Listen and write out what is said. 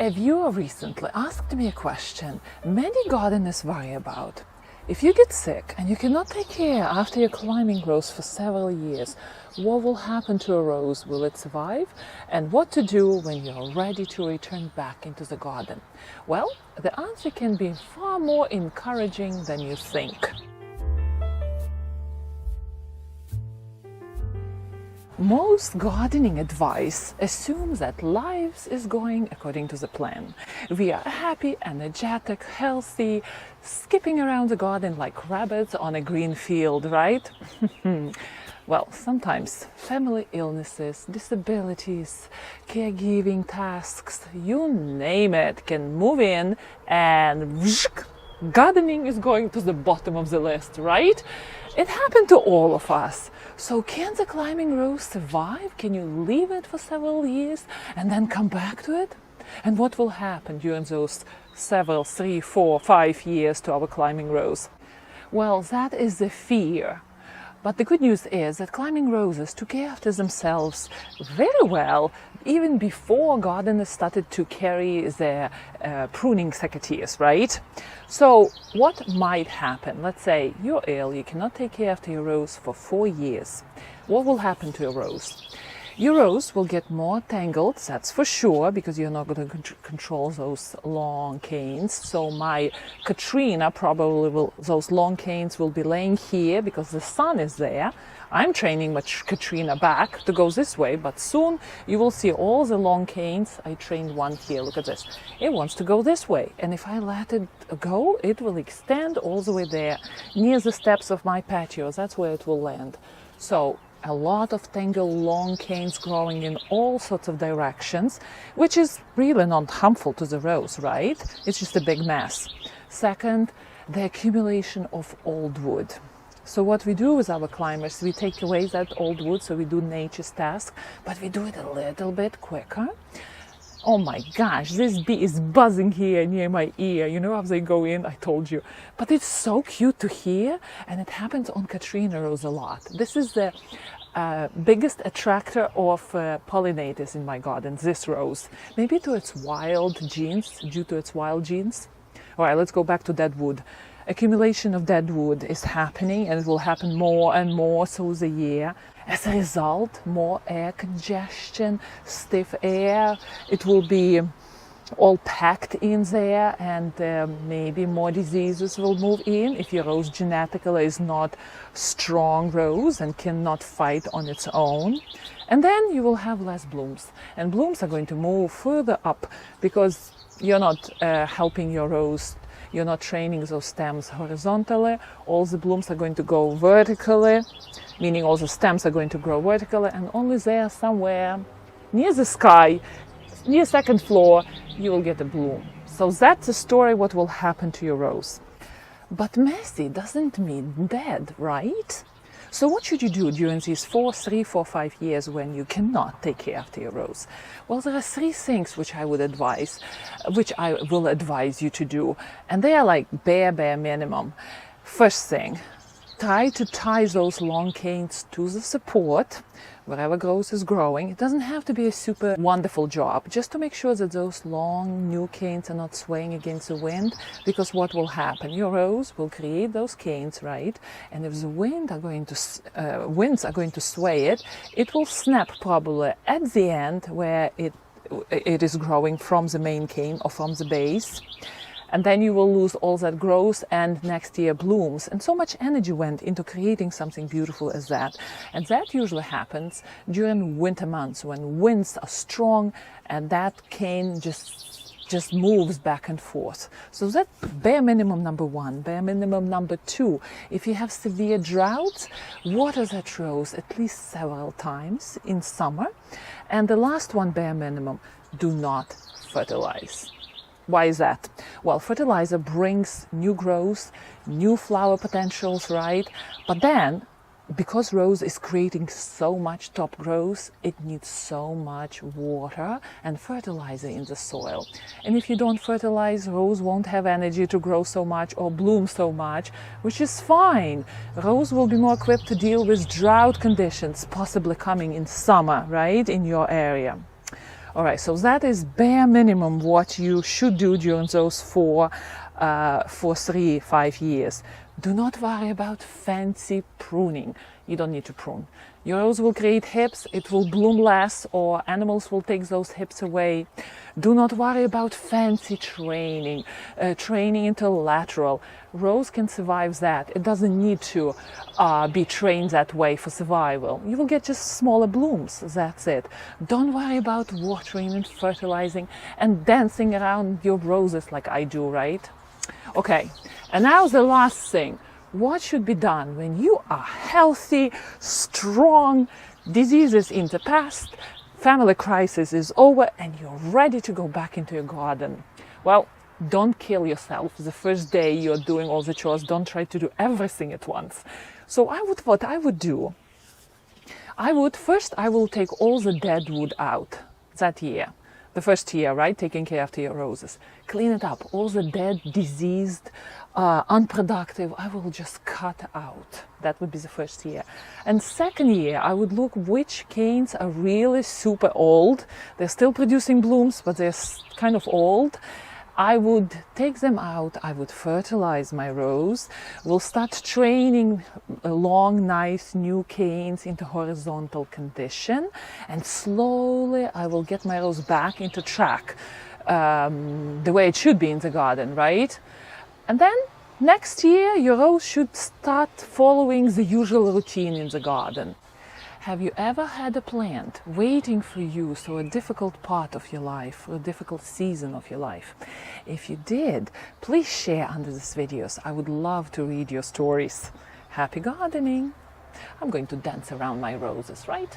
A viewer recently asked me a question many gardeners worry about. If you get sick and you cannot take care after your climbing rose for several years, what will happen to a rose? Will it survive? And what to do when you're ready to return back into the garden? Well, the answer can be far more encouraging than you think. Most gardening advice assumes that life is going according to the plan. We are happy, energetic, healthy, skipping around the garden like rabbits on a green field, right? Well, sometimes family illnesses, disabilities, caregiving tasks, you name it, can move in and gardening is going to the bottom of the list, right? It happened to all of us. So can the climbing rose survive? Can you leave it for several years and then come back to it? And what will happen during those several, 3, 4, 5 years to our climbing rose? Well, that is the fear. But the good news is that climbing roses took care after themselves very well, even before gardeners started to carry their pruning secateurs, right? So what might happen? Let's say you're ill, you cannot take care after your rose for 4 years. What will happen to your rose? Your rose will get more tangled, that's for sure, because you're not going to control those long canes. So my Katrina probably will, those long canes will be laying here because the sun is there. I'm training my Katrina back to go this way, but soon you will see all the long canes. I trained one here, look at this. It wants to go this way, and if I let it go, it will extend all the way there, near the steps of my patio. That's where it will land. So a lot of tangled long canes growing in all sorts of directions, which is really not harmful to the rose, right? It's just a big mess. Second, the accumulation of old wood. So what we do with our climbers, we take away that old wood, so we do nature's task, but we do it a little bit quicker. Oh my gosh, this bee is buzzing here near my ear. You know how they go in? I told you. But it's so cute to hear, and it happens on Katrina rose a lot. This is the biggest attractor of pollinators in my garden, this rose. Maybe to its wild genes, due to its wild genes. All right, let's go back to dead wood. Accumulation of dead wood is happening, and it will happen more and more through the year. As a result, more air congestion, stiff air. It will be all packed in there, and maybe more diseases will move in if your rose genetically is not strong rose and cannot fight on its own. And then you will have less blooms, and blooms are going to move further up because you're not helping your rose. You're not training those stems horizontally. All the blooms are going to go vertically, meaning all the stems are going to grow vertically, and only there somewhere near the sky, near second floor, you will get a bloom. So that's the story what will happen to your rose. But messy doesn't mean dead, right? So what should you do during these 3, 4, 5 years when you cannot take care after your rose? Well, there are 3 things which I will advise you to do, and they are like bare minimum. First thing, try to tie those long canes to the support wherever growth is growing. It doesn't have to be a super wonderful job, just to make sure that those long new canes are not swaying against the wind, because what will happen? Your rose will create those canes, right? And if the winds are going to sway it, it will snap probably at the end where it is growing from the main cane or from the base. And then you will lose all that growth and next year blooms. And so much energy went into creating something beautiful as that. And that usually happens during winter months when winds are strong and that cane just moves back and forth. So that's bare minimum number 1. Bare minimum number 2, if you have severe droughts, water that rose at least several times in summer. And the last one, bare minimum, do not fertilize. Why is that? Well, fertilizer brings new growth, new flower potentials, right? But then, because rose is creating so much top growth, it needs so much water and fertilizer in the soil. And if you don't fertilize, rose won't have energy to grow so much or bloom so much, which is fine. Rose will be more equipped to deal with drought conditions, possibly coming in summer, right, in your area. All right, so that is bare minimum what you should do during those 3-5 years. Do not worry about fancy pruning. You don't need to prune. Your rose will create hips, it will bloom less, or animals will take those hips away. Do not worry about fancy training, training into lateral. Rose can survive that. It doesn't need to be trained that way for survival. You will get just smaller blooms, that's it. Don't worry about watering and fertilizing and dancing around your roses like I do, right? Okay, and now the last thing. What should be done when you are healthy, strong, diseases in the past, family crisis is over, and you're ready to go back into your garden? Well, don't kill yourself the first day you're doing all the chores. Don't try to do everything at once. So what I would do, I will take all the dead wood out that year. The first year, right? Taking care of your roses. Clean it up. All the dead, diseased, unproductive, I will just cut out. That would be the first year. And second year, I would look which canes are really super old. They're still producing blooms, but they're kind of old. I would take them out, I would fertilize my rose, we'll start training long, nice new canes into horizontal condition, and slowly I will get my rose back into track, the way it should be in the garden, right? And then next year your rose should start following the usual routine in the garden. Have you ever had a plant waiting for you through a difficult part of your life, or a difficult season of your life? If you did, please share under this videos. I would love to read your stories. Happy gardening! I'm going to dance around my roses, right?